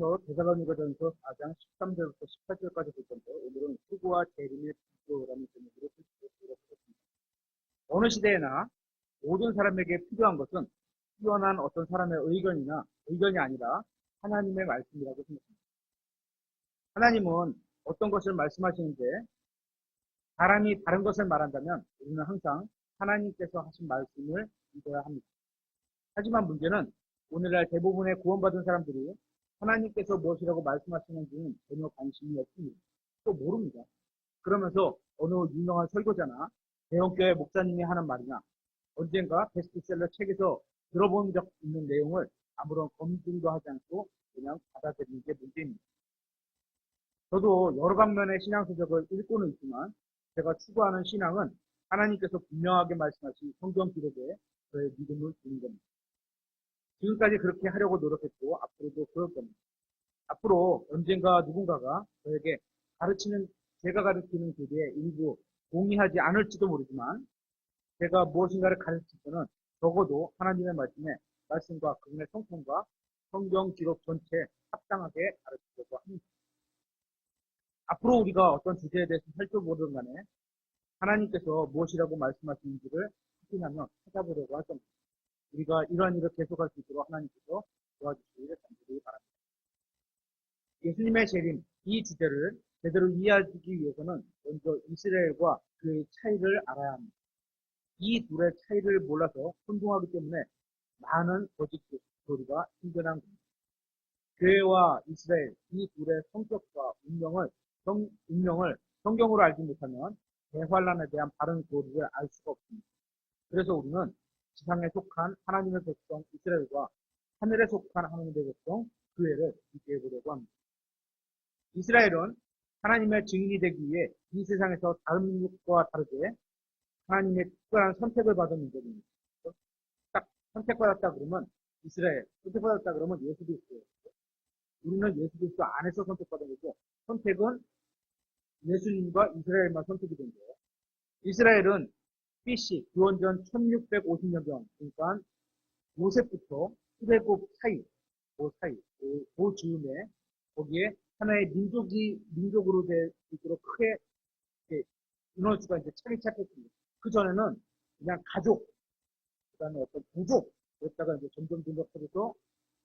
계속해서 데살로니가전서 4장 13절부터 18절까지 볼 건데 오늘은 수고와 재림의 비교라는 제목으로 살펴보도록 하겠습니다. 어느 시대에나 모든 사람에게 필요한 것은 뛰어난 어떤 사람의 의견이 아니라 하나님의 말씀이라고 생각합니다. 하나님은 어떤 것을 말씀하시는데 사람이 다른 것을 말한다면 우리는 항상 하나님께서 하신 말씀을 믿어야 합니다. 하지만 문제는 오늘날 대부분의 구원받은 사람들이 하나님께서 무엇이라고 말씀하시는지는 전혀 관심이 없습니다. 또 모릅니다. 그러면서 어느 유명한 설교자나 대형교회 목사님이 하는 말이나 언젠가 베스트셀러 책에서 들어본 적 있는 내용을 아무런 검증도 하지 않고 그냥 받아들이는 게 문제입니다. 저도 여러 방면의 신앙서적을 읽고는 있지만 제가 추구하는 신앙은 하나님께서 분명하게 말씀하신 성경 기록에 저의 믿음을 두는 겁니다. 지금까지 그렇게 하려고 노력했고 앞으로도 그럴 겁니다. 앞으로 언젠가 누군가가 저에게 제가 가르치는 교리에 일부 동의하지 않을지도 모르지만 제가 무엇인가를 가르칠 때는 적어도 하나님의 말씀과 그분의 성품과 성경 기록 전체에 합당하게 가르치려고 합니다. 앞으로 우리가 어떤 주제에 대해서 살펴보든 간에 하나님께서 무엇이라고 말씀하시는지를 확인하며 찾아보려고 할 겁니다. 우리가 이러한 일을 계속할 수 있도록 하나님께서 도와주시기를 간절히 바랍니다. 예수님의 재림, 이 주제를 제대로 이해하기 위해서는 먼저 이스라엘과 그의 차이를 알아야 합니다. 이 둘의 차이를 몰라서 혼동하기 때문에 많은 거짓 교리가 생겨난 겁니다. 교회와 이스라엘, 이 둘의 성격과 운명을 성경으로 알지 못하면 대환란에 대한 바른 교리를 알 수가 없습니다. 그래서 우리는 지상에 속한 하나님의 백성 이스라엘과 하늘에 속한 하나님의 백성 교회를 비교해 보려고 합니다. 이스라엘은 하나님의 증인이 되기 위해 이 세상에서 다른 민족과 다르게 하나님의 특별한 선택을 받은 민족입니다. 딱 선택받았다 그러면 이스라엘, 선택받았다 그러면 예수 그리스도예요. 우리는 예수 그리스도 안에서 선택받은 거고 선택은 예수님과 이스라엘만 선택이 된 거예요. 이스라엘은 BC, 기원전 1650년 전, 그러니까 요셉부터 출애굽 사이, 그 즈음에 거기에 하나의 민족으로 되도록 크게 인원수가 이제 차근차근했습니다. 그 전에는 그냥 가족, 그 다음에 어떤 부족, 그랬다가 이제 점점 커져서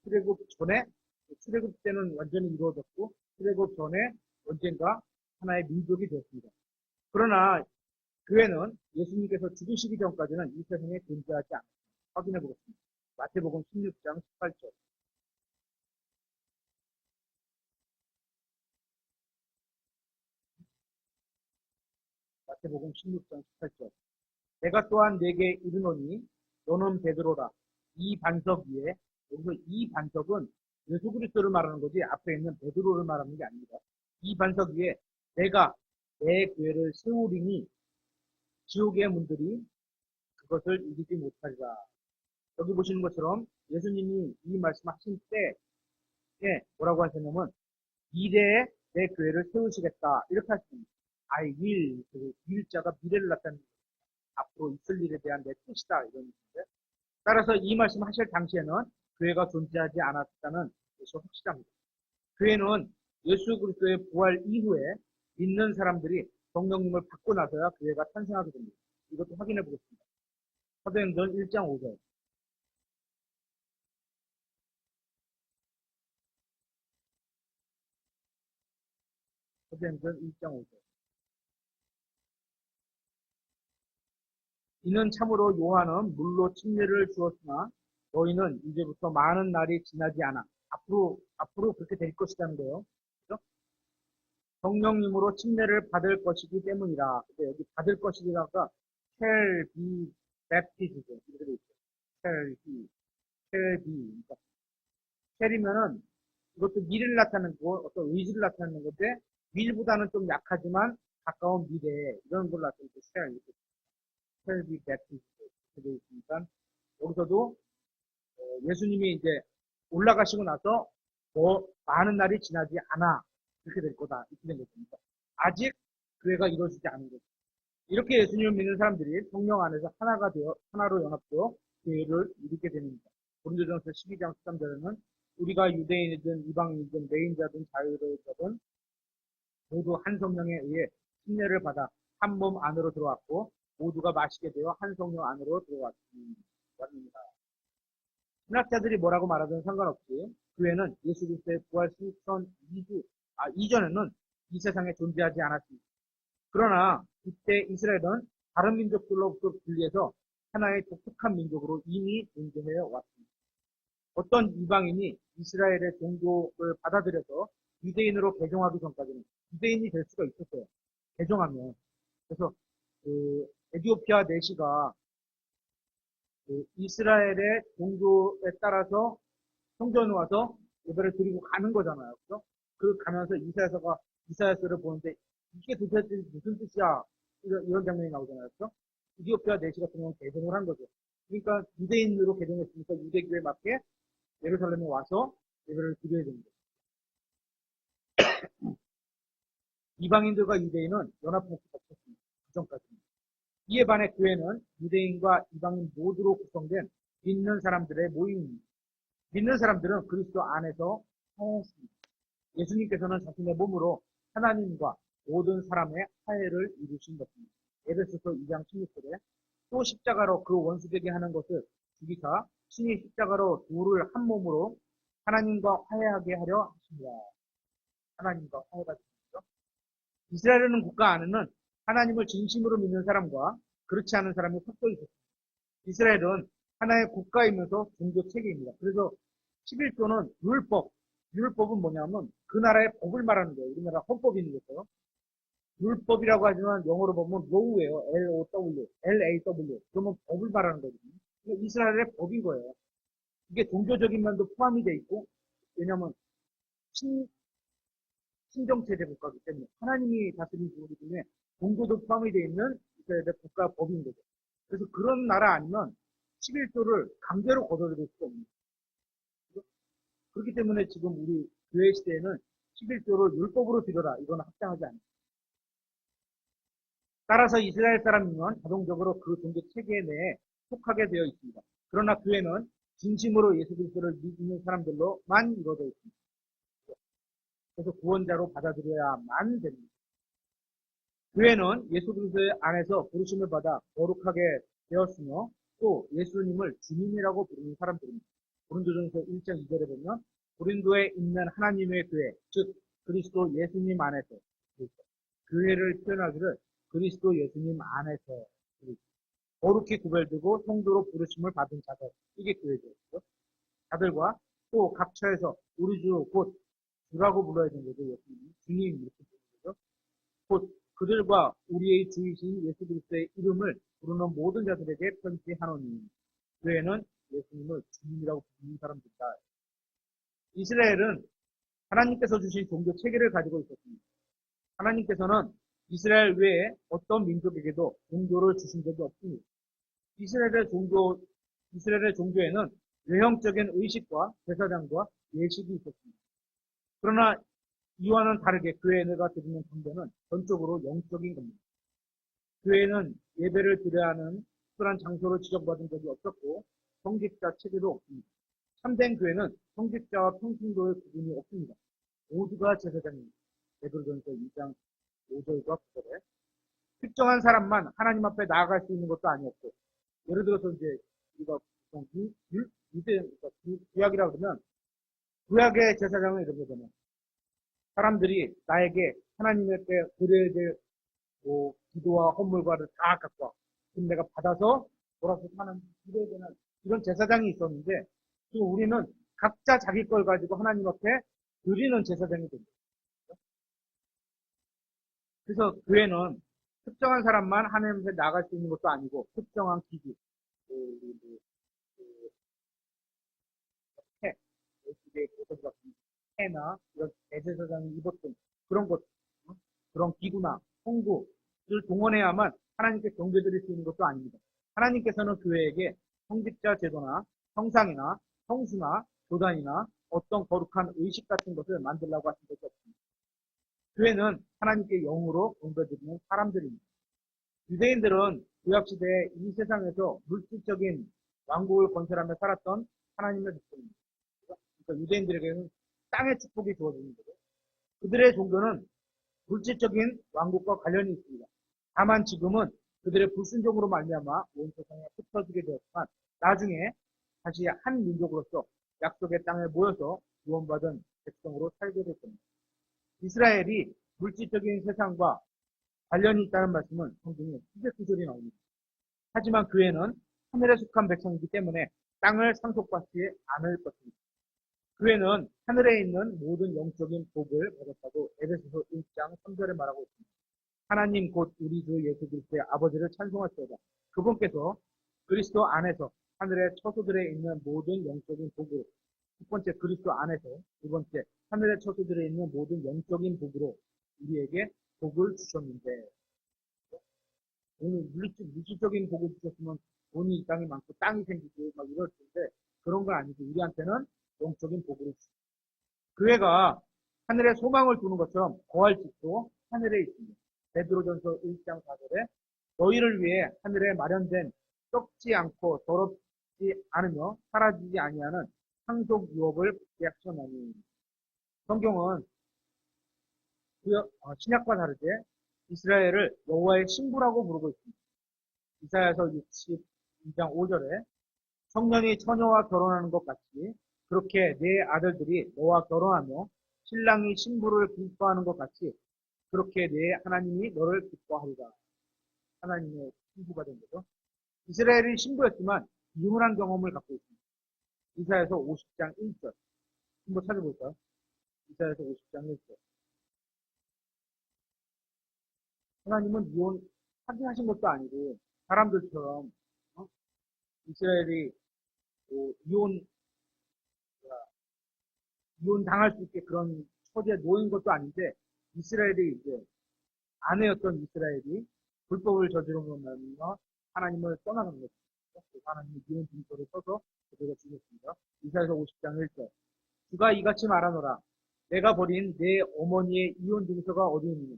출애굽 때는 완전히 이루어졌고, 출애굽 전에 언젠가 하나의 민족이 되었습니다. 그러나 교회는 예수님께서 죽으시기 전까지는 이 세상에 존재하지 않습니다. 확인해 보겠습니다. 마태복음 16장 18절. 마태복음 16장 18절. 내가 또한 네게 이르노니 너는 베드로라. 이 반석 위에, 여기서 이 반석은 예수 그리스도를 말하는 거지 앞에 있는 베드로를 말하는 게 아닙니다. 이 반석 위에 내가 내 교회를 세우리니 지옥의 문들이 그것을 이기지 못하리라. 여기 보시는 것처럼 예수님이 이 말씀하신 때에 뭐라고 하셨냐면 미래에 내 교회를 세우시겠다 이렇게 하십니다. I will, 그 will자가 미래를 나타내는 앞으로 있을 일에 대한 내 뜻이다 이런 뜻인데 따라서 이 말씀 하실 당시에는 교회가 존재하지 않았다는 것이 확실합니다. 교회는 예수 그리스도의 부활 이후에 믿는 사람들이 성령님을 받고 나서야 교회가 탄생하게 됩니다. 이것도 확인해 보겠습니다. 사도행전 1장 5절. 사도행전 1장 5절. 이는 참으로 요한은 물로 침례를 주었으나 너희는 이제부터 많은 날이 지나지 않아. 앞으로 그렇게 될 것이라는 거예요. 그렇죠? 성령님으로 침례를 받을 것이기 때문이라. 근데 여기 받을 것이라가 shall be baptized 이렇게 돼 있어요. shall be. 그러니까 shall이면은 이것도 미래를 나타내는 거, 어떤 의지를 나타내는 건데 will보다는 좀 약하지만 가까운 미래 이런 걸 나타내는 shall 이렇게 shall be baptized 이렇게 돼 있으니까 여기서도 예수님이 이제 올라가시고 나서 많은 날이 지나지 않아 이렇게 될 거다 이렇게 된 것입니다. 아직 교회가 이루어지지 않은 거죠. 이렇게 예수님을 믿는 사람들이 성령 안에서 하나로 연합되어 교회를 이루게 됩니다. 고린도전서 12장 13절에는 우리가 유대인이든 이방인이든 내인자든 자유로자든 모두 한 성령에 의해 침례를 받아 한 몸 안으로 들어왔고 모두가 마시게 되어 한 성령 안으로 들어왔습니다. 신학자들이 뭐라고 말하든 상관없이 교회는 예수 그리스도의 부활 승천 이전에는 이 세상에 존재하지 않았습니다. 그러나 이때 이스라엘은 다른 민족들로부터 분리해서 하나의 독특한 민족으로 이미 존재해 왔습니다. 어떤 이방인이 이스라엘의 종교를 받아들여서 유대인으로 개종하기 전까지는 유대인이 될 수가 있었어요. 개종하면. 그래서 에티오피아 내시가 이스라엘의 종교에 따라서 성전에 와서 예배를 드리고 가는 거잖아요. 그죠? 그 가면서 이사야서를 보는데 이게 도대체 무슨 뜻이야? 이런 장면이 나오잖아요. 그죠? 에티오피아 내시 같은 경우는 개종을 한 거죠. 그러니까 유대인으로 개종했으니까 유대교에 맞게 예루살렘에 와서 예배를 드려야 되는 거죠. 이방인들과 유대인은 연합목표가 없었습니다. 그 전까지는. 이에 반해 교회는 유대인과 이방인 모두로 구성된 믿는 사람들의 모임입니다. 믿는 사람들은 그리스도 안에서 화해했습니다. 예수님께서는 자신의 몸으로 하나님과 모든 사람의 화해를 이루신 것입니다. 에베소서 2장 16절에 또 십자가로 그 원수되게 하는 것을 죽이사 친히 십자가로 둘을 한 몸으로 하나님과 화해하게 하려 하십니다. 하나님과 화해가 되죠. 이스라엘은 국가 안에는 하나님을 진심으로 믿는 사람과 그렇지 않은 사람이 섞여 있었습니다. 이스라엘은 하나의 국가이면서 종교 체계입니다. 그래서 11조는 율법은 뭐냐면 그 나라의 법을 말하는 거예요. 우리나라 헌법이 있는 거죠. 율법이라고 하지만 영어로 보면 law예요. L-A-W. 그러면 법을 말하는 거거든요. 이스라엘의 법인 거예요. 이게 종교적인 면도 포함이 돼 있고, 왜냐하면 신정체제 국가이기 때문에 하나님이 다스리는 국가이기 때문에 종교도 포함이 되어 있는 이스라엘의 국가 법인 거죠. 그래서 그런 나라 아니면 11조를 강제로 걷어들일 수가 없는 거죠. 그렇기 때문에 지금 우리 교회 시대에는 11조를 율법으로 드려라. 이건 합당하지 않습니다. 따라서 이스라엘 사람이면 자동적으로 그 종교 체계 내에 속하게 되어 있습니다. 그러나 교회는 진심으로 예수 그리스도를 믿는 사람들로만 이루어져 있습니다. 그래서 구원자로 받아들여야만 됩니다. 교회는 예수 그리스도 안에서 부르심을 받아 거룩하게 되었으며 또 예수님을 주님이라고 부르는 사람들입니다. 고린도전서 1장 2절에 보면 고린도에 있는 하나님의 교회, 즉 그리스도 예수님 안에서 교회를 표현하기를 그리스도 예수님 안에서 거룩히 구별되고 성도로 부르심을 받은 자들, 이게 교회죠. 자들과 또 각처에서 우리 주 곧 주라고 불러야 되는 거죠. 예수님, 주님 이렇게 부르는 거죠. 곧 그들과 우리의 주이신 예수 그리스도의 이름을 부르는 모든 자들에게 편지하노니 교회는 예수님을 주님이라고 부르는 사람들이다. 이스라엘은 하나님께서 주신 종교 체계를 가지고 있었습니다. 하나님께서는 이스라엘 외에 어떤 민족에게도 종교를 주신 적이 없습니다. 이스라엘의 종교에는 외형적인 의식과 제사장과 예식이 있었습니다. 그러나 이와는 다르게 교회가 드리는 경배는 전적으로 영적인 겁니다. 교회는 예배를 드려야 하는 특별한 장소를 지정받은 적이 없었고 성직자 체계도 없습니다. 참된 교회는 성직자와 평신도의 구분이 없습니다. 모두가 제사장입니다. 베드로전서 2장 5절과 9절에 특정한 사람만 하나님 앞에 나아갈 수 있는 것도 아니었고, 예를 들어서 이제 우리가 구약이라고 그러면 구약의 제사장은 이런 거잖아요. 사람들이 나에게 하나님께 드려야 될 기도와 헌물과를 다 갖고 와. 그럼 내가 받아서 돌아서 하나님 드려야 되는 이런 제사장이 있었는데 지금 우리는 각자 자기 걸 가지고 하나님 앞에 드리는 제사장이 됩니다. 그래서 교회는 특정한 사람만 하나님 앞에 나갈 수 있는 것도 아니고 특정한 기구, 해나 이런 대제사장이 입었던 그런 것, 그런 기구나 홍구를 동원해야만 하나님께 경배드릴 수 있는 것도 아닙니다. 하나님께서는 교회에게 성직자 제도나 형상이나 성수나 교단이나 어떤 거룩한 의식 같은 것을 만들라고 하신 것이 없습니다. 교회는 하나님께 영으로 경배드리는 사람들입니다. 유대인들은 구약시대에 이 세상에서 물질적인 왕국을 건설하며 살았던 하나님의 백성입니다. 그러니까 유대인들에게는 땅의 축복이 주어지는 거죠. 그들의 종교는 물질적인 왕국과 관련이 있습니다. 다만 지금은 그들의 불순종으로 말미암아 온 세상에 흩어지게 되었지만 나중에 다시 한 민족으로서 약속의 땅에 모여서 구원받은 백성으로 살게 될 겁니다. 이스라엘이 물질적인 세상과 관련이 있다는 말씀은 성경에 수백 구절이 나옵니다. 하지만 그 애는 하늘에 속한 백성이기 때문에 땅을 상속받지 않을 것입니다. 그 애는 하늘에 있는 모든 영적인 복을 받았다고 에베소서 1장 3절에 말하고 있습니다. 하나님 곧 우리 주 예수 그리스도의 아버지를 찬송하시오다. 그분께서 그리스도 안에서 하늘의 처소들에 있는 모든 영적인 복을, 첫 번째 그리스도 안에서, 두 번째 하늘의 처소들에 있는 모든 영적인 복으로 우리에게 복을 주셨는데, 오늘 물질적인 복을 주셨으면 돈이 이 땅에 많고 땅이 생기고 막 이럴 텐데 그런 건 아니고 우리한테는 영적인 복을 주셨습니다. 그 애가 하늘에 소망을 두는 것처럼 거할 집도 하늘에 있습니다. 베드로전서 1장 4절에 너희를 위해 하늘에 마련된 썩지 않고 더럽지 않으며 사라지지 아니하는 상속 유업을 받게 하셨나니. 성경은 신약과 다르게 이스라엘을 여호와의 신부라고 부르고 있습니다. 이사야서 62장 5절에 청년이 처녀와 결혼하는 것 같이 그렇게 내 아들들이 너와 결혼하며 신랑이 신부를 기뻐하는 것 같이 그렇게 내 하나님이 너를 기뻐하리라. 하나님의 신부가 된 거죠. 이스라엘이 신부였지만 이혼한 경험을 갖고 있습니다. 이사야서 50장 1절. 한번 찾아볼까요? 이사야서 50장 1절. 하나님은 이혼하게 하신 것도 아니고 사람들처럼 이스라엘이 이혼 당할 수 있게 그런 처지에 놓인 것도 아닌데 이스라엘이 이제 아내였던 이스라엘이 불법을 저지르면서 하나님을 떠나는 거죠. 하나님이 이혼 증서를 써서 그들과 죽였습니다. 이사야서 50장 1절. 주가 이같이 말하노라. 내가 버린 내 어머니의 이혼 증서가 어디 있느냐.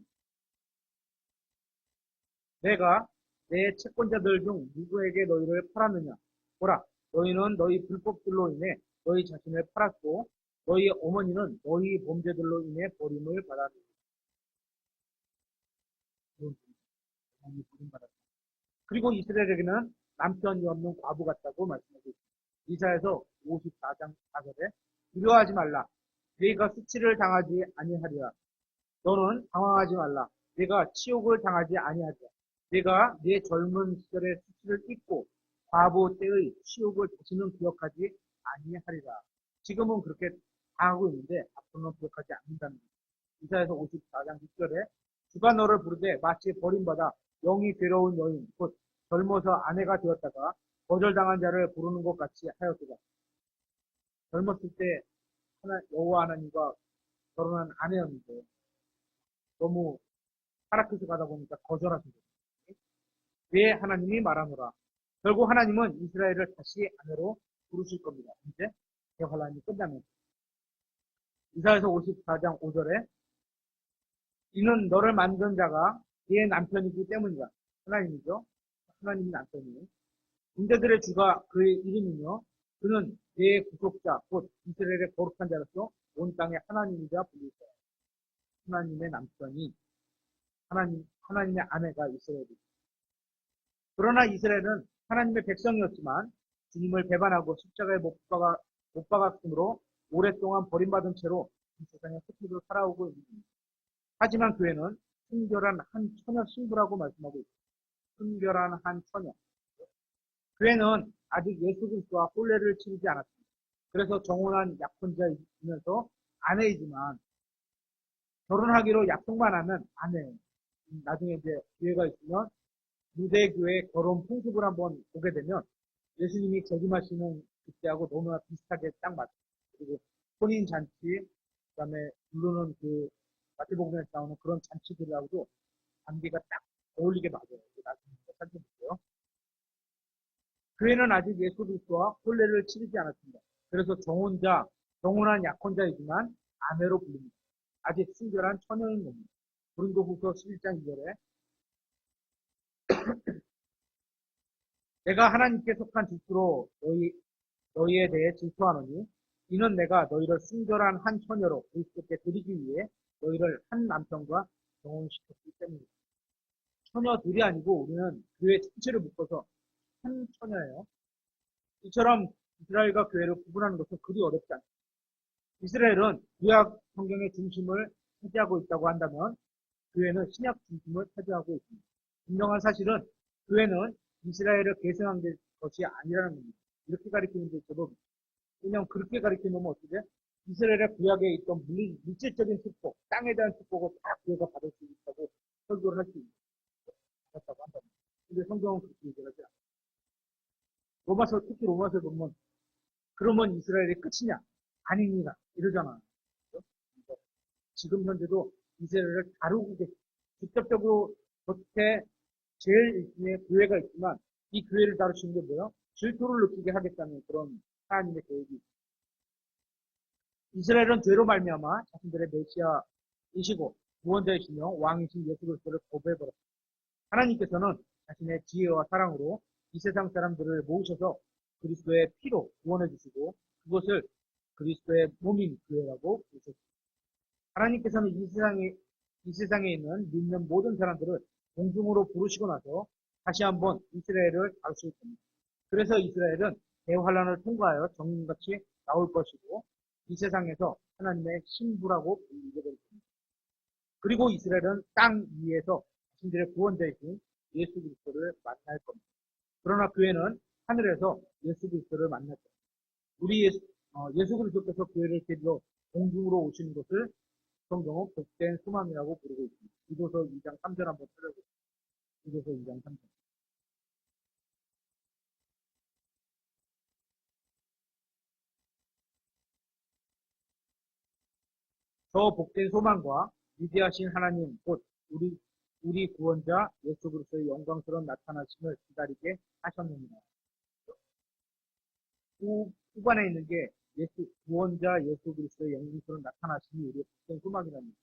내가 내 채권자들 중 누구에게 너희를 팔았느냐. 보라, 너희는 너희 불법들로 인해 너희 자신을 팔았고 너희 어머니는 너희 범죄들로 인해 버림을 받았느냐. 그리고 이스라엘에게는 남편이 없는 과부 같다고 말씀하고 있습니다. 이사야서 54장 4절에 두려워하지 말라. 네가 수치를 당하지 아니하리라. 너는 당황하지 말라. 네가 치욕을 당하지 아니하리라. 네가 네 젊은 시절의 수치를 잊고 과부 때의 치욕을 다시는 기억하지 아니하리라. 지금은 그렇게 당하고 있는데 앞으로는 기억하지 않는다는 거예요. 이사야서 54장 6절에 주가 너를 부르되 마치 버림받아 영이 괴로운 여인 곧 젊어서 아내가 되었다가 거절당한 자를 부르는 것 같이 하였도다. 젊었을 때 여호와 하나님과 결혼한 아내였는데 너무 타락해서 가다 보니까 거절하신 거예요. 왜 하나님이 말하노라. 결국 하나님은 이스라엘을 다시 아내로 부르실 겁니다. 이제 대환란이 끝나면 이사야서 54장 5절에 이는 너를 만든 자가 네 남편이기 때문이다. 하나님이죠. 하나님이 남편이에요. 군대들의 주가 그의 이름이며 그는 내 구속자 곧 이스라엘의 거룩한 자로서 온 땅의 하나님이자 불리다. 하나님의 남편이 하나님의 아내가 이스라엘이다. 그러나 이스라엘은 하나님의 백성이었지만 주님을 배반하고 십자가에 못 박았으므로 오랫동안 버림받은 채로 이 세상에 흩어져 살아오고 있습니다. 하지만 교회는 순결한 한 처녀 신부라고 말씀하고 있습니다. 순결한 한 처녀. 교회는 아직 예수 그리스도와 혼례를 치르지 않았습니다. 그래서 정혼한 약혼자이면서 아내이지만 결혼하기로 약속만 하면 아내예요. 나중에 이제 기회가 있으면 유대교회 결혼 풍습을 한번 보게 되면 예수님이 재림하시는 그때하고 너무나 비슷하게 딱 맞아요. 그리고 혼인잔치, 그 다음에 부르는 그 마태복음에서 나오는 그런 잔치들하고도 관계가 딱 어울리게 맞아요. 나중에 살펴볼게요. 교회는 아직 예수 그리스도와 혼례를 치르지 않았습니다. 그래서 정혼한 약혼자이지만 아내로 불립니다. 아직 순결한 처녀인 겁니다. 고린도후서 11장 2절에 내가 하나님께 속한 질투로 너희에 대해 질투하노니 이는 내가 너희를 순결한 한 처녀로 그리스도께 드리기 위해 너희를 한 남편과 결혼시켰기 때문이다. 처녀들이 아니고 우리는 교회 전체를 묶어서 한 처녀예요. 이처럼 이스라엘과 교회를 구분하는 것은 그리 어렵지 않습니다. 이스라엘은 구약 성경의 중심을 차지하고 있다고 한다면 교회는 신약 중심을 차지하고 있습니다. 분명한 사실은 교회는 이스라엘을 계승한 것이 아니라는 겁니다. 이렇게 가리키는 게 제법, 그냥 그렇게 가리키면 어떻게? 이스라엘의 구약에 있던 물질적인 축복, 땅에 대한 축복을 다 교회가 받을 수 있다고 설교를 할 수 있다고 한다면. 근데 성경은 그렇게 얘기하지 않아요. 로마서, 특히 로마서에 보면, 그러면 이스라엘이 끝이냐? 아닙니다. 이러잖아. 그렇죠? 지금 현재도 이스라엘을 다루고 계시, 직접적으로 겉에 제일 일심의 교회가 있지만, 이 교회를 다루시는 게 뭐예요? 질투를 느끼게 하겠다는 그런 하나님의 계획이 있습니다. 이스라엘은 죄로 말미암아 자신들의 메시아이시고 구원자이시며 왕이신 예수 그리스도를 거부해버렸습니다. 하나님께서는 자신의 지혜와 사랑으로 이 세상 사람들을 모으셔서 그리스도의 피로 구원해 주시고 그것을 그리스도의 몸인 교회라고 부르셨습니다. 하나님께서는 이 세상에 있는 믿는 모든 사람들을 공중으로 부르시고 나서 다시 한번 이스라엘을 다루실 겁니다. 그래서 이스라엘은 대환란을 통과하여 정님같이 나올 것이고 이 세상에서 하나님의 신부라고 불리게 될 겁니다. 그리고 이스라엘은 땅 위에서 자신들의 구원자이신 예수 그리스도를 만날 겁니다. 그러나 교회는 하늘에서 예수 그리스도를 만날 겁니다. 우리 예수 그리스도께서 교회를 데리러 공중으로 오시는 것을 성경은 복된 소망이라고 부르고 있습니다. 기도서 2장 3절 한번 찾아보세요. 기도서 2장 3절. 저 복된 소망과 위대하신 하나님 곧 우리 구원자 예수 그리스도의 영광스러운 나타나심을 기다리게 하셨느니라. 후반에 있는 게 구원자 예수 그리스도의 영광스러운 나타나심이 우리의 복된 소망이랍니다.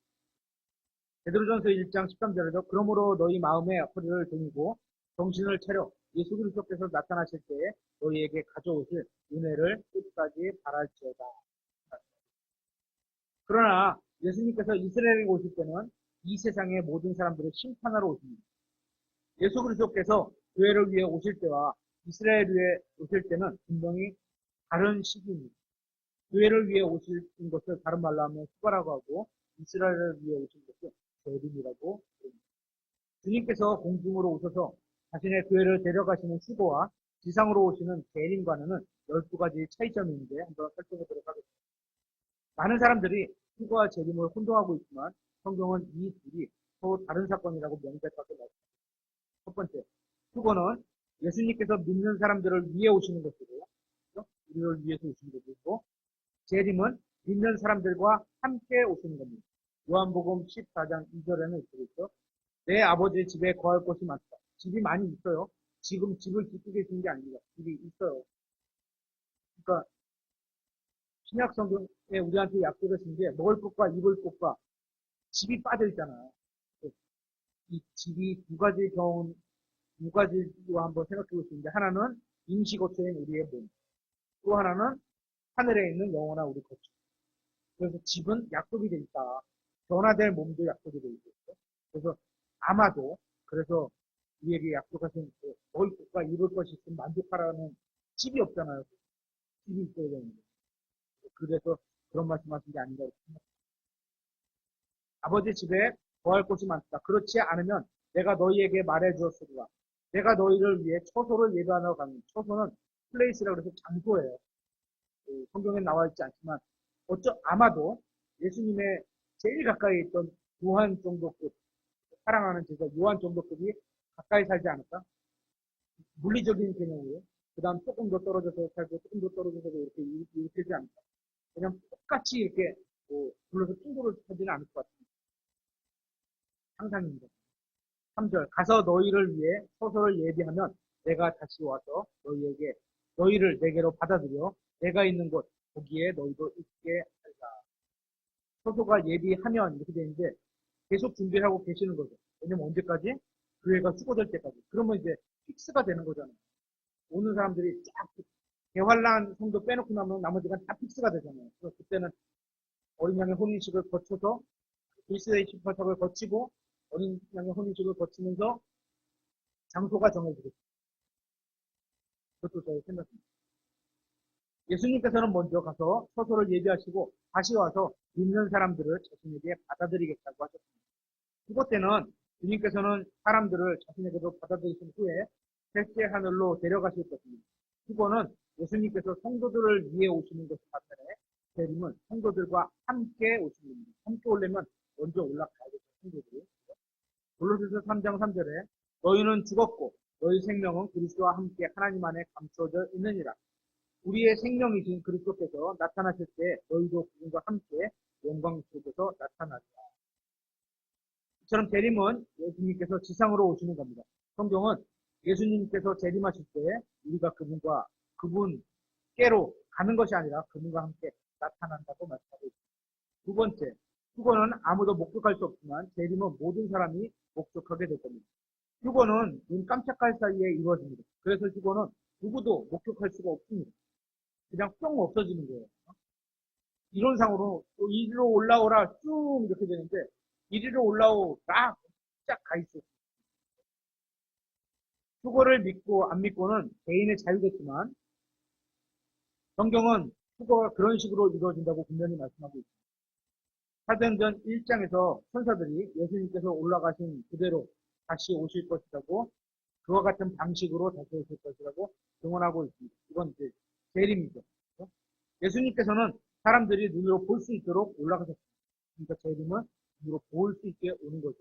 베드로전서 1장 13절에도 그러므로 너희 마음에 허리를 동이고 정신을 차려 예수 그리스도께서 나타나실 때에 너희에게 가져오실 은혜를 끝까지 바랄지어다. 그러나 예수님께서 이스라엘에 오실 때는 이 세상의 모든 사람들을 심판하러 오십니다. 예수 그리스도께서 교회를 위해 오실 때와 이스라엘 위해 오실 때는 분명히 다른 시기입니다. 교회를 위해 오실 것을 다른 말로 하면 수가라고 하고 이스라엘을 위해 오신 것을 재림이라고 부릅니다. 주님께서 공중으로 오셔서 자신의 교회를 데려가시는 수고와 지상으로 오시는 재림과는 12가지 차이점이 있는데 한번 살펴보도록 하겠습니다. 많은 사람들이 수고와 재림을 혼동하고 있지만 성경은 이 둘이 서로 다른 사건이라고 명백하게 말합니다. 첫 번째, 수고는 예수님께서 믿는 사람들을 위해 오시는 것이고요. 그렇죠? 우리를 위해서 오시는 것이고 재림은 믿는 사람들과 함께 오시는 겁니다. 요한복음 14장 2절에는 이렇게 있죠. 내 아버지 집에 거할 곳이 많다. 집이 많이 있어요. 지금 집을 짓고 계시는 게 아닙니다. 집이 있어요. 그러니까 신약 성경에 우리한테 약속하신 게 먹을 것과 입을 것과 집이 빠져 있잖아요. 이 집이 두 가지로 한번 생각해 볼 수 있는데 하나는 임시거처인 우리의 몸, 또 하나는 하늘에 있는 영원한 우리 거처. 그래서 집은 약속이 돼 있다. 변화될 몸도 약속이 돼 있겠죠. 그래서 아마도 그래서 우리에게 약속하신 먹을 것과 입을 것이 있으면 만족하라는 집이 없잖아요. 집이 있어야 되는데. 그래서 그런 말씀하신 게 아닌가 생각합니다. 아버지 집에 거할 곳이 많다. 그렇지 않으면 내가 너희에게 말해 주었으리라. 내가 너희를 위해 처소를 예배하러 가는 처소는 플레이스라고 해서 장소예요. 성경에 나와 있지 않지만 아마도 예수님의 제일 가까이 있던 요한 정도급 사랑하는 제자 요한 정도급이 가까이 살지 않을까? 물리적인 개념으로 그 다음 조금 더 떨어져서 살고 조금 더 떨어져서 이렇게 되지 않을까? 그냥 똑같이 이렇게 불러서 충돌을 하지는 않을 것 같습니다. 상상입니다. 3절 가서 너희를 위해 처소를 예비하면 내가 다시 와서 너희를 내게로 받아들여 내가 있는 곳 거기에 너희도 있게 하리라. 처소가 예비하면 이렇게 되는데 계속 준비를 하고 계시는 거죠. 왜냐면 언제까지? 교회가 수고될 때까지. 그러면 이제 픽스가 되는 거잖아요. 오는 사람들이 쫙 대환란 성도 빼놓고 나면 나머지가 다 픽스가 되잖아요. 그래서 그때는 어린 양의 혼인식을 거쳐서 1세대 18탑을 거치고 어린 양의 혼인식을 거치면서 장소가 정해지겠죠. 그것도 저희 생각입니다. 예수님께서는 먼저 가서 처소를 예비하시고 다시 와서 믿는 사람들을 자신에게 받아들이겠다고 하셨습니다. 그것 때는 주님께서는 사람들을 자신에게도 받아들이신 후에 셋째 하늘로 데려가실 것입니다. 그거는 예수님께서 성도들을 위해 오시는 것이 반면에 재림은 성도들과 함께 오시는 겁니다. 함께 오려면 먼저 올라가야겠죠, 성도들이. 골로새서 3장 3절에 너희는 죽었고 너희 생명은 그리스도와 함께 하나님 안에 감춰져 있느니라. 우리의 생명이신 그리스도께서 나타나실 때 너희도 그분과 함께 영광 속에서 나타나리라. 이처럼 재림은 예수님께서 지상으로 오시는 겁니다. 성경은 예수님께서 재림하실 때 우리가 그분과 그분께로 가는 것이 아니라 그분과 함께 나타난다고 말씀하고 있습니다. 두 번째, 휴거는 아무도 목격할 수 없지만 재림은 모든 사람이 목격하게 될 겁니다. 휴거는 눈 깜짝할 사이에 이루어집니다. 그래서 휴거는 누구도 목격할 수가 없습니다. 그냥 뿅 없어지는 거예요. 이론상으로 이리로 올라오라 쭉 이렇게 되는데 이리로 올라오라 쫙 가 있어요. 휴거를 믿고 안 믿고는 개인의 자유겠지만 성경은 휴거가 그런 식으로 이루어진다고 분명히 말씀하고 있습니다. 사도행전 1장에서 천사들이 예수님께서 올라가신 그대로 다시 오실 것이라고 그와 같은 방식으로 다시 오실 것이라고 증언하고 있습니다. 이건 이제 재림이죠. 그렇죠? 예수님께서는 사람들이 눈으로 볼 수 있도록 올라가셨습니다. 그러니까 재림은 눈으로 볼 수 있게 오는 거죠.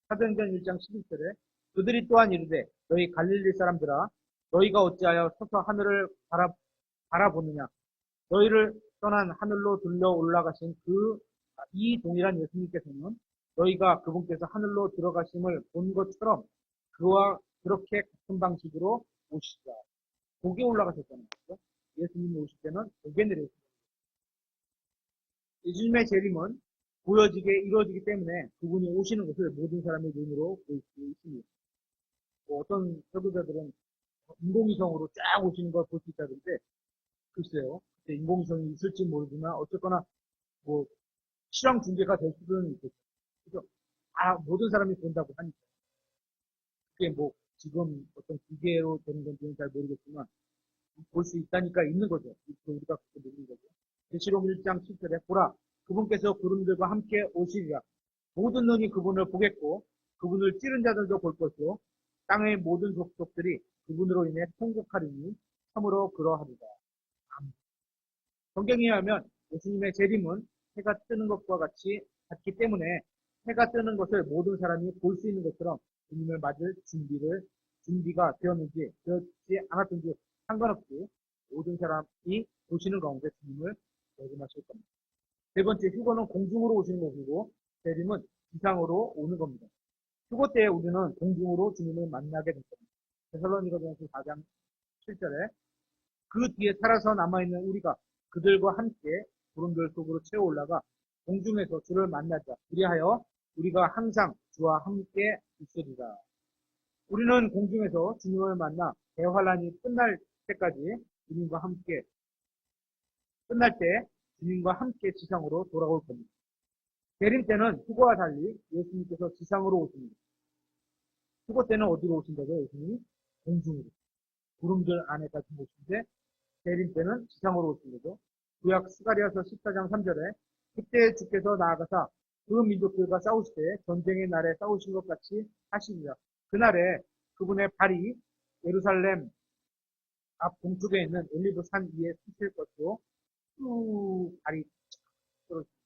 사도행전 1장 11절에 그들이 또한 이르되 너희 갈릴리 사람들아 너희가 어찌하여 서서 하늘을 바라보느냐 너희를 떠난 하늘로 들려 올라가신 이 동일한 예수님께서는 너희가 그분께서 하늘로 들어가심을 본 것처럼 그와 그렇게 같은 방식으로 오시자. 복에 올라가셨잖아요. 그렇죠? 예수님이 오실 때는 복에 내려오셨습니다. 예수님의 재림은 보여지게 이루어지기 때문에 그분이 오시는 것을 모든 사람의 눈으로 볼 수 있습니다. 어떤 설교자들은 인공위성으로 쫙 오시는 걸 볼 수 있다던데 글쎄요. 그때 인공위성이 있을지 모르지만 어쨌거나 뭐 실황 중계가 될 수는 있겠죠. 그래서 모든 사람이 본다고 하니까 그게 뭐 지금 어떤 기계로 되는 건지는 잘 모르겠지만 볼 수 있다니까 있는 거죠. 우리가 그렇게 믿는 거죠. 계시록 1장 7절에 보라 그분께서 구름들과 함께 오시리라. 모든 눈이 그분을 보겠고 그분을 찌른 자들도 볼 것이요 땅의 모든 족속들이 그분으로 인해 통곡하리니 참으로 그러하리라. 성경에 의하면 예수님의 재림은 해가 뜨는 것과 같기 때문에 해가 뜨는 것을 모든 사람이 볼 수 있는 것처럼 주님을 맞을 준비가 되었는지 되었지 않았든지 상관없이 모든 사람이 보시는 가운데 주님을 재림하실 겁니다. 세 번째 휴거는 공중으로 오시는 것이고 재림은 지상으로 오는 겁니다. 휴거 때에 우리는 공중으로 주님을 만나게 될 겁니다. 데살로니가전서 4장 7절에 그 뒤에 살아서 남아있는 우리가 그들과 함께 구름들 속으로 채워 올라가 공중에서 주를 만나자. 그리하여 우리가 항상 주와 함께 있으리라. 우리는 공중에서 주님을 만나 대환란이 끝날 때까지 주님과 함께 끝날 때 주님과 함께 지상으로 돌아올 겁니다. 재림 때는 휴거와 달리 예수님께서 지상으로 오십니다. 휴거 때는 어디로 오신다고요? 예수님이 공중으로 구름들 안에까지 오신데 재림 때는 지상으로 오신 거죠. 구약 스가랴서 14장 3절에 그때 주께서 나아가사 그 민족들과 싸우실 때 전쟁의 날에 싸우신 것 같이 하시리라. 그날에 그분의 발이 예루살렘 앞 동쪽에 있는 올리브 산 위에 쓰실 것으로 쭉 발이 떨어집니다.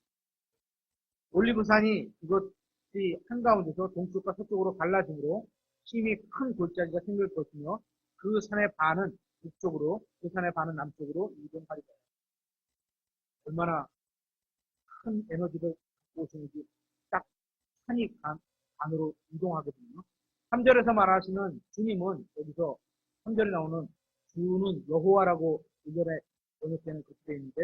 올리브 산이 이것이 한가운데서 동쪽과 서쪽으로 갈라지므로 힘이 큰 골짜기가 생길 것이며 그 산의 반은 북쪽으로 그 산의 반은 남쪽으로 이동하리라. 얼마나 큰 에너지를 갖고 오시는지 딱 산이 반으로 이동하거든요. 3절에서 말하시는 주님은 여기서 3절에 나오는 주는 여호와라고 예전에 번역되는 그렇게 되어 있는데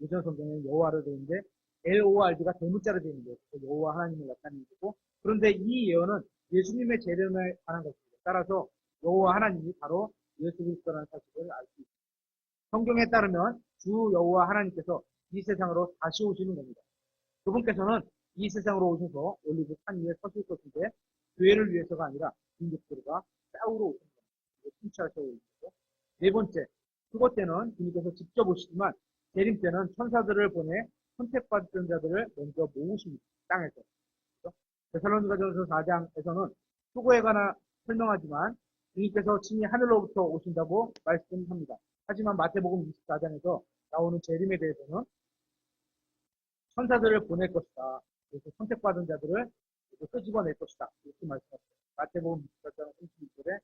예전 성경에는 여호와로 되어 있는데 LORD가 대문자로 되어 있는데 여호와 하나님을 나타내는 거고 그런데 이 예언은 예수님의 재림에 관한 것입니다. 따라서 여호와 하나님이 바로 예수 그리스도라는 사실을 알 수 있습니다. 성경에 따르면 주 여호와 하나님께서 이 세상으로 다시 오시는 겁니다. 그분께서는 이 세상으로 오셔서 올리브 산 위에 서실 것인데 교회를 위해서가 아니라 민족들과 싸우러 오시는 겁니다. 통치하셔 오시는 거죠. 네 번째, 그것 때는 주님께서 직접 오시지만 재림 때는 천사들을 보내 선택받은 자들을 먼저 모으십니다. 땅에서. 데살로니가전서 4장에서는 수고에 관한 설명하지만 주님께서 친히 하늘로부터 오신다고 말씀합니다. 하지만 마태복음 24장에서 나오는 재림에 대해서는 천사들을 보낼 것이다. 그래서 선택받은 자들을 끄집어낼 것이다. 이렇게 말씀하셨어요. 마태복음 24장 32절에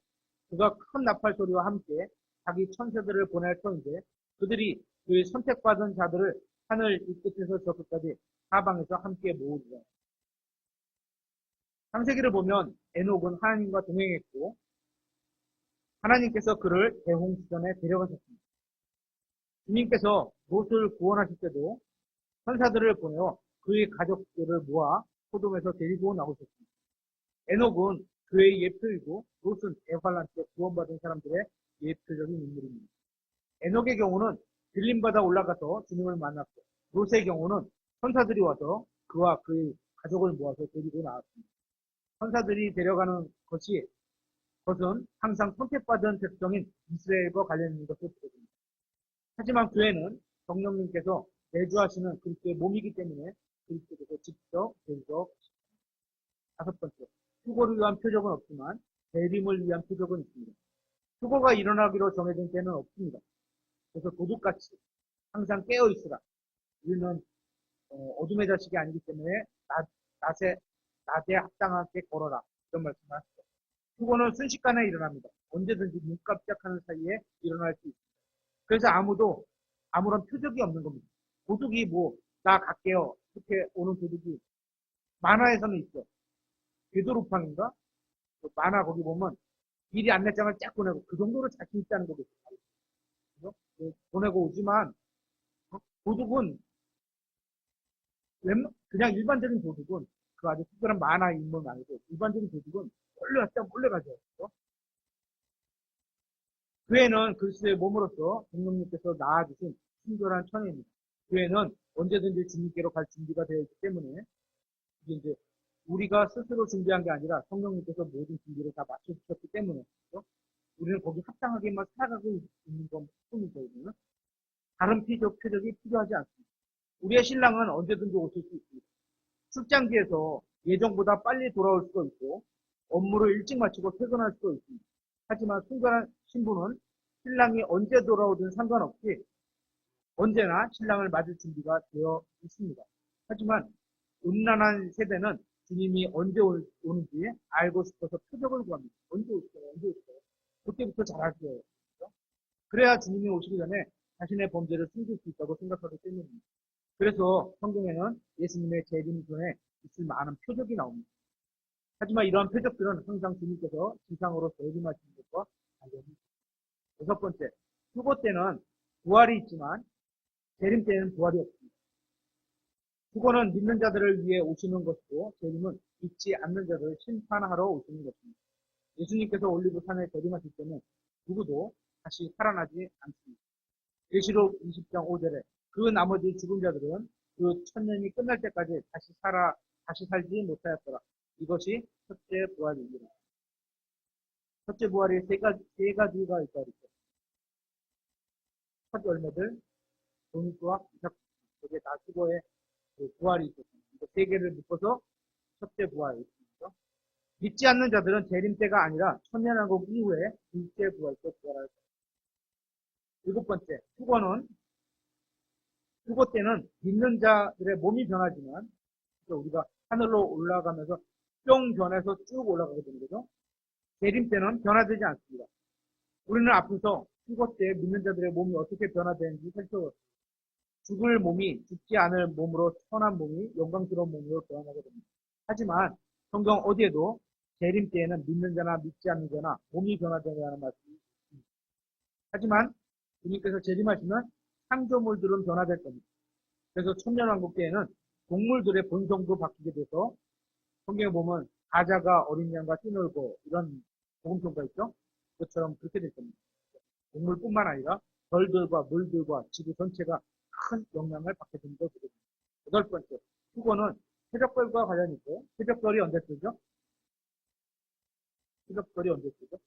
그가 큰 나팔 소리와 함께 자기 천사들을 보낼 터인데 그들이 그의 선택받은 자들을 하늘 이 끝에서 저 끝까지 사방에서 함께 모으리라. 창세기를 보면 에녹은 하나님과 동행했고 하나님께서 그를 대홍수전에 데려가셨습니다. 주님께서 롯을 구원하실 때도 천사들을 보내어 그의 가족들을 모아 소돔에서 데리고 나오셨습니다. 에녹은 그의 예표이고 롯은 대환란 때 구원받은 사람들의 예표적인 인물입니다. 에녹의 경우는 들림바다 올라가서 주님을 만났고 롯의 경우는 천사들이 와서 그와 그의 가족을 모아서 데리고 나왔습니다. 천사들이 데려가는 것은 항상 선택받은 백성인 이스라엘과 관련 있는 것을 보여줍니다. 하지만 교회는 성령님께서 내주하시는 그리스도의 몸이기 때문에 그리스도께서 직접 데리고 다섯 번째, 휴거를 위한 표적은 없지만 재림을 위한 표적은 있습니다. 휴거가 일어나기로 정해진 때는 없습니다. 그래서 도둑같이 항상 깨어있으라. 우리는 어둠의 자식이 아니기 때문에 낮에 합당하게 걸어라. 이런 말씀을 하시죠. 휴거는 순식간에 일어납니다. 언제든지 눈 깜짝하는 사이에 일어날 수 있습니다. 그래서 아무도 아무런 표적이 없는 겁니다. 도둑이 나 갈게요. 이렇게 오는 도둑이 만화에서는 있어. 궤도루팡인가? 만화 거기 보면 미리 안내장을 쫙 보내고 그 정도로 자신 있다는 거겠죠. 보내고 오지만 도둑은 그냥 일반적인 도둑은 그 아주 특별한 만화 인물은 아니고 일반적인 도둑은 몰래 왔다 몰래 가죠. 교회는 그리스도의 몸으로서 성령님께서 낳아주신 친절한 천혜입니다. 교회는 언제든지 주님께로 갈 준비가 되어 있기 때문에 이제 우리가 스스로 준비한 게 아니라 성령님께서 모든 준비를 다 맞춰주셨기 때문에 그렇죠? 우리는 거기 합당하게만 살아가고 있는 것뿐이거든요. 다른 표적이 필요하지 않습니다. 우리의 신랑은 언제든지 오실 수 있습니다. 출장지에서 예정보다 빨리 돌아올 수도 있고 업무를 일찍 마치고 퇴근할 수도 있습니다. 하지만 순간한 신부는 신랑이 언제 돌아오든 상관없이 언제나 신랑을 맞을 준비가 되어 있습니다. 하지만 음란한 세대는 주님이 언제 오는지 알고 싶어서 표적을 구합니다. 언제 오실까요? 언제 오실까요? 그때부터 잘하세요. 그렇죠? 그래야 주님이 오시기 전에 자신의 범죄를 숨길 수 있다고 생각하기 때문입니다. 그래서 성경에는 예수님의 재림 전에 있을 많은 표적이 나옵니다. 하지만 이러한 표적들은 항상 주님께서 지상으로 재림하시는 것과 관련이 있습니다. 여섯 번째, 휴거 때는 부활이 있지만 재림 때는 부활이 없습니다. 휴거는 믿는 자들을 위해 오시는 것이고 재림은 믿지 않는 자들을 심판하러 오시는 것입니다. 예수님께서 올리브산에 재림하실 때는 누구도 다시 살아나지 않습니다. 계시록 20장 5절에 그 나머지 죽은 자들은 그 천년이 끝날 때까지 다시 살지 못하였더라. 이것이 첫째 부활입니다. 첫째 부활이 세 가지가 있다. 첫 열매들, 동수와 이삭, 이게 다 수고의 부활이 있었습니다. 세 개를 묶어서 첫째 부활이 있습니다. 믿지 않는 자들은 재림 때가 아니라 천년왕국 이후에 둘째 부활 때 부활할 것입니다. 일곱 번째, 휴거 때는 믿는 자들의 몸이 변하지만 우리가 하늘로 올라가면서 뿅 변해서 쭉 올라가게 되는 거죠. 재림 때는 변화되지 않습니다. 우리는 앞서서 휴거 때 믿는 자들의 몸이 어떻게 변화되는지 살펴봤습니다. 죽을 몸이 죽지 않을 몸으로 천한 몸이 영광스러운 몸으로 변화하게 됩니다. 하지만 성경 어디에도 재림 때에는 믿는 자나 믿지 않는 자나 몸이 변화되는 말씀이 있습니다. 하지만 주님께서 재림하시면 창조물들은 변화될 겁니다. 그래서 천년왕국 때에는 동물들의 본성도 바뀌게 돼서 성경에 보면 가자가 어린 양과 뛰놀고 이런 복음성가 있죠? 그것처럼 그렇게 될 겁니다. 동물뿐만 아니라 별들과 물들과 지구 전체가 큰 영향을 받게 된다고 보거든요. 여덟 번째, 휴거는 새벽별과 관련이 있고, 새벽별이 언제 뜨죠? 새벽별이 언제 뜨죠?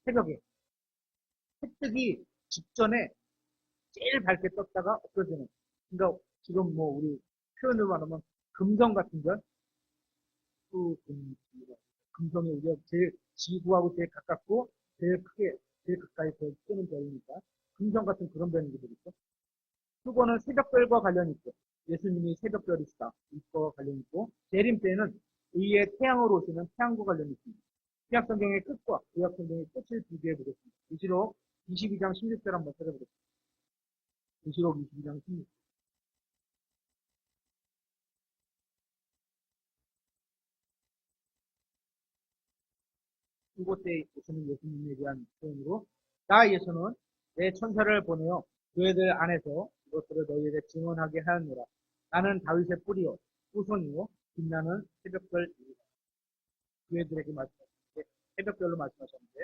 새벽에. 해 뜨기 직전에 제일 밝게 떴다가 없어지는. 그러니까 지금 뭐 우리 표현을 말하면 금성 같은 별, 금성이 우리가 제일 지구하고 제일 가깝고 제일 크게 제일 가까이 뜨는 별이니까 금성 같은 그런 별들이 있죠. 수거는 새벽별과 관련이 있고 예수님이 새벽별이시다 이거 관련이 있고 재림 때는 의의 태양으로 오시는 태양과 관련이 있습니다. 구약 성경의 끝과 구약 성경의 끝을 비교해 보겠습니다. 계시록 22장 16절 한번 찾아보겠습니다. 계시록 22장 16절. 이곳에 오시는 예수님에 대한 표현으로 나 예수는 내 천사를 보내어 교회들 안에서 이것들을 너희에게 증언하게 하였노라. 나는 다윗의 뿌리요 후손이요 빛나는 새벽별이다. 교회들에게 말씀하셨는데 새벽별로 말씀하셨는데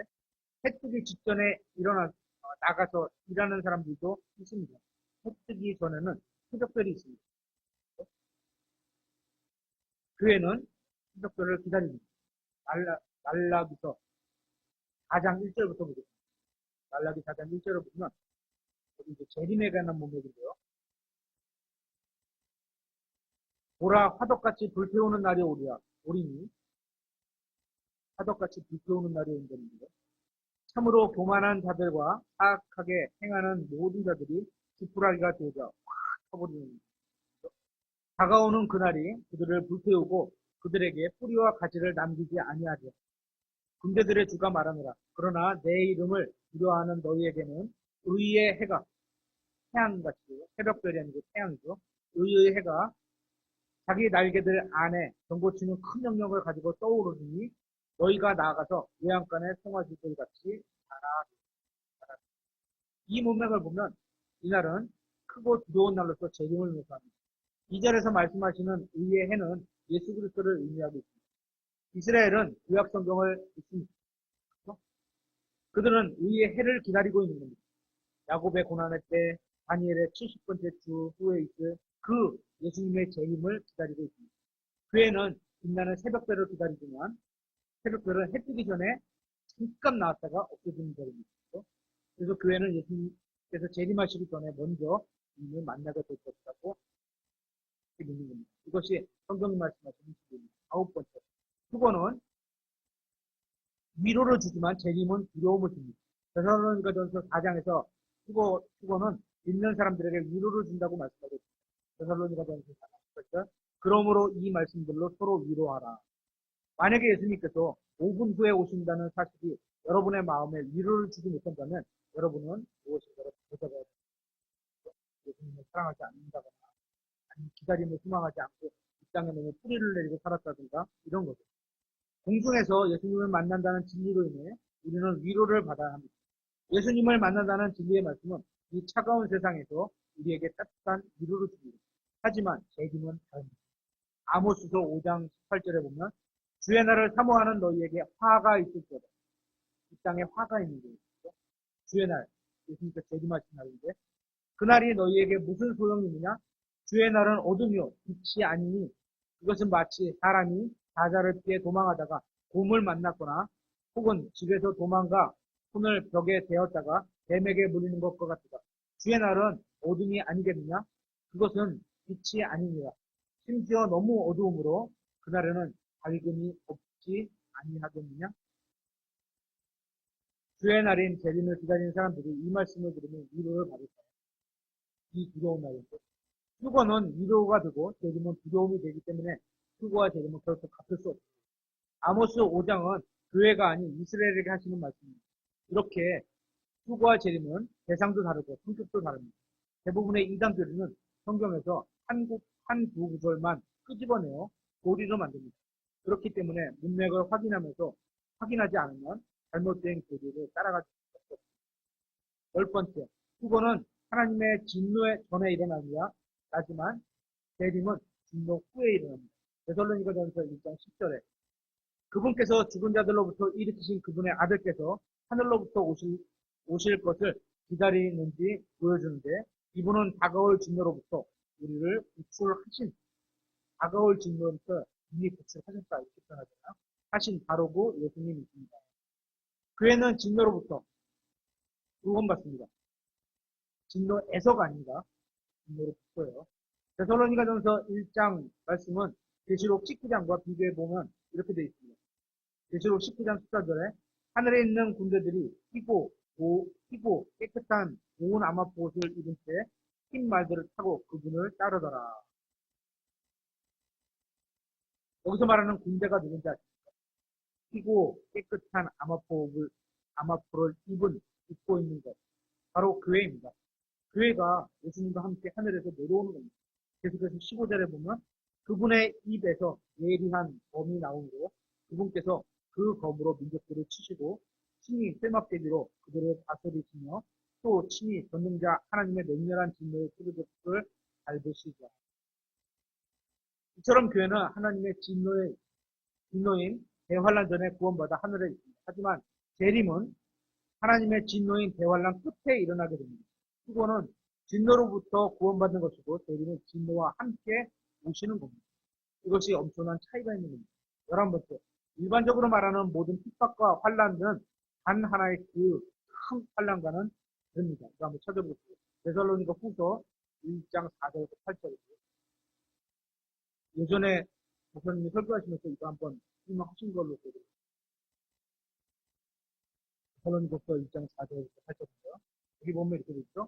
해 뜨기 직전에 나가서 일하는 사람들도 있습니다. 해 뜨기 전에는 새벽별이 있습니다. 교회는 새벽별을 기다립니다. 말라기서 4장 1절부터 보겠습니다. 말라기 4장 1절을 보면 여기 이제 재림에 관한 문맥인데요. 보라 화덕같이 불태우는 날이 오리니 화덕같이 불태우는 날이 온다는데요. 참으로 교만한 자들과 사악하게 행하는 모든 자들이 지푸라기가 되어져 확 쳐버리는 다가오는 그날이 그들을 불태우고 그들에게 뿌리와 가지를 남기지 아니하리라. 군대들의 주가 말하노라. 그러나 내 이름을 두려워하는 너희에게는 의의 해가 태양같이 새벽별이 아니고 태양이죠. 의의 해가 자기 날개들 안에 전고치는 큰 영역을 가지고 떠오르니 너희가 나아가서 외양간의 송아지들 같이 자라. 이 문맥을 보면 이날은 크고 두려운 날로서 재림을 묘사합니다. 이 절에서 말씀하시는 의의 해는 예수 그리스도를 의미하고 있습니다. 이스라엘은 구약 성경을 읽습니다. 그렇죠? 그들은 의의 해를 기다리고 있는 겁니다. 야곱의 고난의 때 다니엘의 70번째 주 후에 있을 그 예수님의 재림을 기다리고 있습니다. 교회는 빛나는 새벽별을 기다리지만 새벽별은 해 뜨기 전에 잠깐 나왔다가 없어지는 별입니다. 그래서 교회는 예수님께서 재림하시기 전에 먼저 이미 만나게 될 것이라고 믿는 겁니다. 이것이 성경이 말씀하시는 주입니다. 아홉 번째, 수고는 위로를 주지만 재림은 두려움을 줍니다. 데살로니가전서 4장에서 수고는 믿는 사람들에게 위로를 준다고 말씀하고 있습니다. 데살로니가전서 4장 18절. 그러므로 이 말씀들로 서로 위로하라. 만약에 예수님께서 5분 후에 오신다는 사실이 여러분의 마음에 위로를 주지 못한다면 여러분은 무엇인가를 거절해야 됩니다. 예수님을 사랑하지 않는다거나 아니면 기다림을 희망하지 않고 이 땅에 너무 뿌리를 내리고 살았다든가 이런 거죠. 공중에서 예수님을 만난다는 진리로 인해 우리는 위로를 받아야 합니다. 예수님을 만난다는 진리의 말씀은 이 차가운 세상에서 우리에게 따뜻한 위로를 줍니다. 하지만 재림은 다릅니다. 아모스서 5장 18절에 보면 주의 날을 사모하는 너희에게 화가 있을지어다. 이 땅에 화가 있는 거예요. 주의 날, 예수님께서 재림하신 날인데 그날이 너희에게 무슨 소용이 있느냐? 주의 날은 어둠이요 빛이 아니니 그것은 마치 사람이 사자를 피해 도망하다가 곰을 만났거나 혹은 집에서 도망가 손을 벽에 대었다가 뱀에게 물리는 것과 같다. 주의 날은 어둠이 아니겠느냐? 그것은 빛이 아니니라. 심지어 너무 어두움으로 그날에는 밝음이 없지 아니하겠느냐? 주의 날인 재림을 기다리는 사람들이 이 말씀을 들으면 위로를 받을 거예요. 이 두려운 날인데 휴거는 위로가 되고 재림은 두려움이 되기 때문에 휴거와 재림은 결코 같을 수 없습니다. 아모스 5장은 교회가 아닌 이스라엘에게 하시는 말씀입니다. 이렇게 휴거와 재림은 대상도 다르고 성격도 다릅니다. 대부분의 이단들은 성경에서 한 두 구절만 끄집어내어 교리로 만듭니다. 그렇기 때문에 문맥을 확인하지 않으면 잘못된 교리를 따라갈 수 없습니다. 열 번째, 휴거는 하나님의 진노의 전에 일어나느냐 하지만 재림은 진노 후에 일어납니다. 데살로니가전서 1장 10절에 그분께서 죽은 자들로부터 일으키신 그분의 아들께서 하늘로부터 오실 것을 기다리는지 보여주는데 이분은 다가올 진노로부터 우리를 구출하신 다가올 진노로부터 이미 구출하셨다 이렇게 표현하잖아요. 하신 바로고 예수님이십니다. 교회는 진노로부터 구원받습니다. 진노에서가 아닙니다. 진노로부터요. 데살로니가전서 1장 말씀은 계시록 19장과 비교해 보면 이렇게 되어 있습니다. 계시록 19장 14절에 하늘에 있는 군대들이 희고 깨끗한 고운 아마포옷을 입은 채 흰 말들을 타고 그분을 따르더라. 여기서 말하는 군대가 누군지 아십니까? 희고 깨끗한 아마포를 입고 있는 것. 바로 교회입니다. 교회가 예수님과 함께 하늘에서 내려오는 겁니다. 계속해서 15절에 보면 그분의 입에서 예리한 검이 나오므로 그분께서 그 검으로 민족들을 치시고 친히 쇠막대기로 그들을 다스리시며 또 친히 전능자 하나님의 맹렬한 진노의 피르족을 밟으시죠. 이처럼 교회는 하나님의 진노인 대환란 전에 구원받아 하늘에 있습니다. 하지만 재림은 하나님의 진노인 대환란 끝에 일어나게 됩니다. 그거는 진노로부터 구원받는 것이고 재림은 진노와 함께 오시는 겁니다. 이것이 엄청난 차이가 있는 겁니다. 11번째, 일반적으로 말하는 모든 핍박과 환란은 단 하나의 그 큰 환란과는 다릅니다. 이거 한번 찾아보세요. 데살로니가 후서 1장 4절에서 8절이고요. 예전에 목사님이 설교하시면서 이거 한번 설명하신 걸로 보여드립니다. 데살로니가 후서 1장 4절에서 8절인데요. 여기 보면 이렇게 되죠.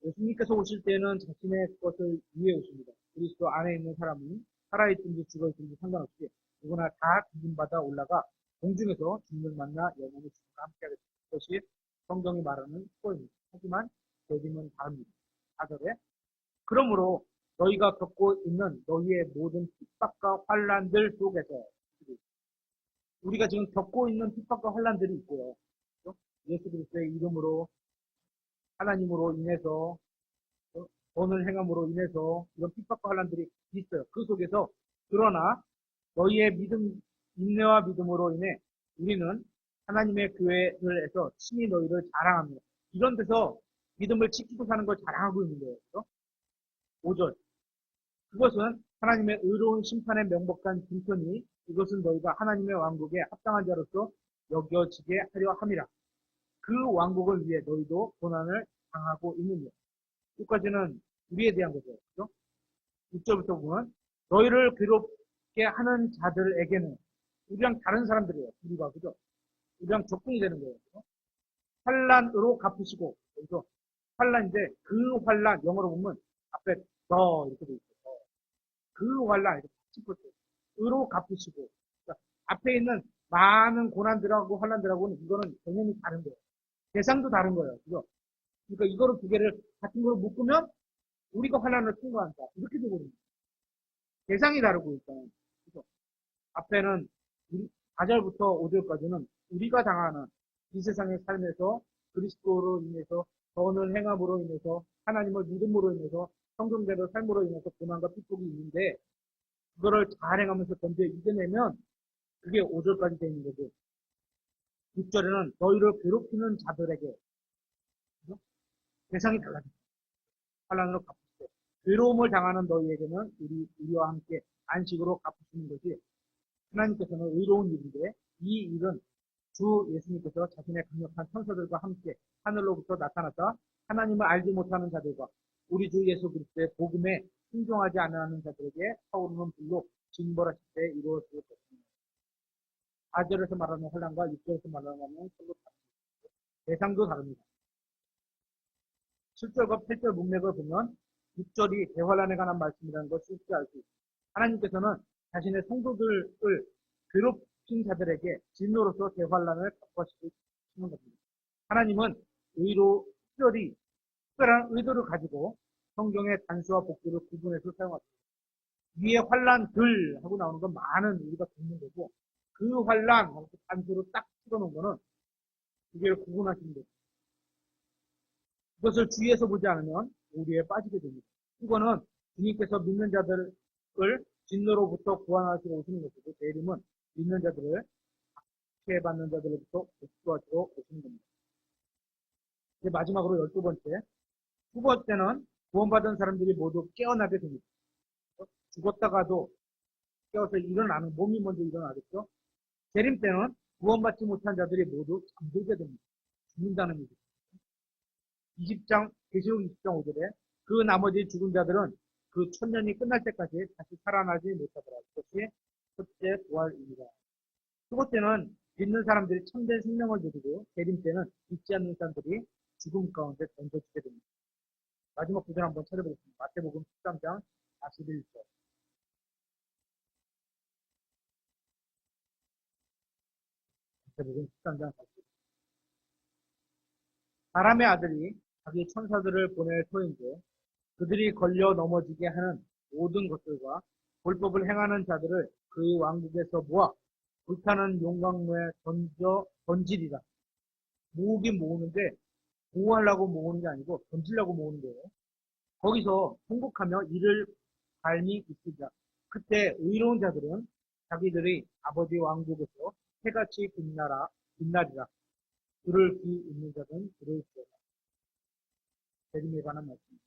예수님께서 오실 때는 자신의 것을 위해 오십니다. 그리스도 안에 있는 사람은 살아있든지 죽어있든지 상관없이 누구나 다 기름받아 올라가 공중에서 주님을 만나 영원히 주님과 함께하게 됩니다. 그것이 성경이 말하는 축복입니다. 하지만 재림은 다릅니다. 4절에 그러므로 너희가 겪고 있는 너희의 모든 핍박과 환란들 속에서 우리가 지금 겪고 있는 핍박과 환란들이 있고요. 예수 그리스도의 이름으로 하나님으로 인해서 돈을 행함으로 인해서 이런 핍박과 환란들이 있어요. 그 속에서 그러나 너희의 인내와 믿음으로 인해 우리는 하나님의 교회를 해서 친히 너희를 자랑합니다. 이런 데서 믿음을 지키고 사는 걸 자랑하고 있는 거예요. 그렇죠? 5절. 그것은 하나님의 의로운 심판에 명복한 징표니 이것은 너희가 하나님의 왕국에 합당한 자로서 여겨지게 하려 함이라. 그 왕국을 위해 너희도 고난을 당하고 있느니라. 여기까지는 우리에 대한 거죠. 그죠? 6절부터 보면 너희를 괴롭게 하는 자들에게는 우리랑 다른 사람들이에요. 우리가 그죠? 우리랑 적군이 되는 거예요. 그죠? 환란으로 갚으시고 여기서 환란인데 그 환란 영어로 보면 앞에 더 이렇게 돼 있어요. 그 환란 이렇게 짚었어요. 으로 갚으시고 그러니까 앞에 있는 많은 고난들하고 환란들하고는 이거는 개념이 다른 거예요. 대상도 다른 거예요. 그죠? 그러니까 이거를 두 개를 같은 걸로 묶으면 우리가 환란을 통과한다. 이렇게 되거든요. 대상이 다르고 일단. 그래서 앞에는 4절부터 5절까지는 우리가 당하는 이 세상의 삶에서 그리스도로 인해서 선을 행함으로 인해서 하나님을 믿음으로 인해서 성경대로 삶으로 인해서 고난과 핍박이 있는데 그거를 잘 행하면서 견뎌 이겨내면 그게 5절까지 되어 있는 거고 6절에는 너희를 괴롭히는 자들에게 대상이 달라집니다. 환란으로 갚으시되 괴로움을 당하는 너희에게는 우리와 함께 안식으로 갚으시는 것이 하나님께서는 의로운 일인데 이 일은 주 예수님께서 자신의 강력한 천사들과 함께 하늘로부터 나타났다 하나님을 알지 못하는 자들과 우리 주 예수 그리스도의 복음에 순종하지 않는 자들에게 타오르는 불로 징벌하실 때 이루어질 것입니다. 4절에서 말하는 환란과 6절에서 말하는 환란은 서로 다릅니다. 대상도 다릅니다. 7절과 8절 문맥을 보면 6절이 대환란에 관한 말씀이라는 것을 쉽게 알 수 있습니다. 하나님께서는 자신의 성도들을 괴롭힌 자들에게 진노로서 대환란을 갚아주시는 겁니다. 하나님은 특별한 의도를 가지고 성경의 단수와 복수를 구분해서 사용합니다. 위에 환란들 하고 나오는 건 많은 우리가 듣는 거고 그 환란 하고 단수로 딱 찍어놓은 거는 두 개를 구분하시는 거죠. 그것을 주의해서 보지 않으면 오류에 빠지게 됩니다. 이거는 주님께서 믿는 자들을 진노로부터 구원하시러 오시는 것이고 재림은 믿는 자들을 피해받는 자들로부터 복수하시러 오시는 겁니다. 이제 마지막으로 12번째. 죽을 때는 구원받은 사람들이 모두 깨어나게 됩니다. 죽었다가도 깨어서 일어나는, 몸이 먼저 일어나겠죠? 재림 때는 구원받지 못한 자들이 모두 잠들게 됩니다. 죽는다는 얘기죠. 20장, 계시록 20장 5절에 그 나머지 죽은 자들은 그 천년이 끝날 때까지 다시 살아나지 못하더라. 이것이 첫째 부활입니다. 죽을 때는 믿는 사람들이 참된 생명을 누리고 재림 때는 믿지 않는 사람들이 죽음 가운데 던져지게 됩니다. 마지막 구절 한번 찾아보겠습니다. 마태복음 13장 41절. 마태복음 13장 41절. 사람의 아들이 자기 천사들을 보낼 터인데 그들이 걸려 넘어지게 하는 모든 것들과 불법을 행하는 자들을 그의 왕국에서 모아 불타는 용광로에 던지리라. 모으긴 모으는데 보호하려고 모으는 게 아니고 던지려고 모으는 거예요. 거기서 통곡하며 이를 삶이 있으리라. 그때 의로운 자들은 자기들의 아버지 왕국에서 해같이 빛나리라. 그를 귀 있는 자들은 들을지어다. 재림에 관한 말씀입니다.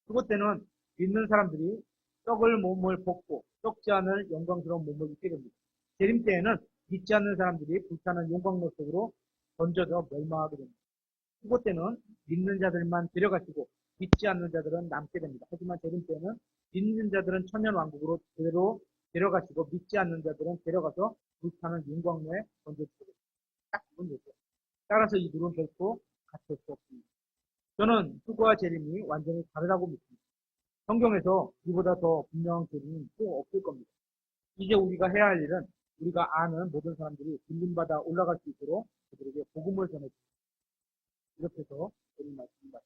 그것 때는 믿는 사람들이 썩을 몸을 벗고 썩지 않을 영광스러운 몸을 입게 됩니다. 재림 때에는 믿지 않는 사람들이 불타는 용광로 속으로 던져져 멸망하게 됩니다. 그것 때는 믿는 자들만 데려가시고 믿지 않는 자들은 남게 됩니다. 하지만 재림 때는 믿는 자들은 천년 왕국으로 그대로 데려가시고 믿지 않는 자들은 데려가서 불타는 용광로에 던져지게 됩니다. 딱 그건 얘기죠. 따라서 이 둘은 결코 같을 수 없습니다. 저는 수고와 재림이 완전히 다르다고 믿습니다. 성경에서 이보다 더 분명한 교리는 꼭 없을 겁니다. 이제 우리가 해야 할 일은 우리가 아는 모든 사람들이 빌림받아 올라갈 수 있도록 그들에게 복음을 전해줍니다. 이렇게 해서 재림 말씀입니다.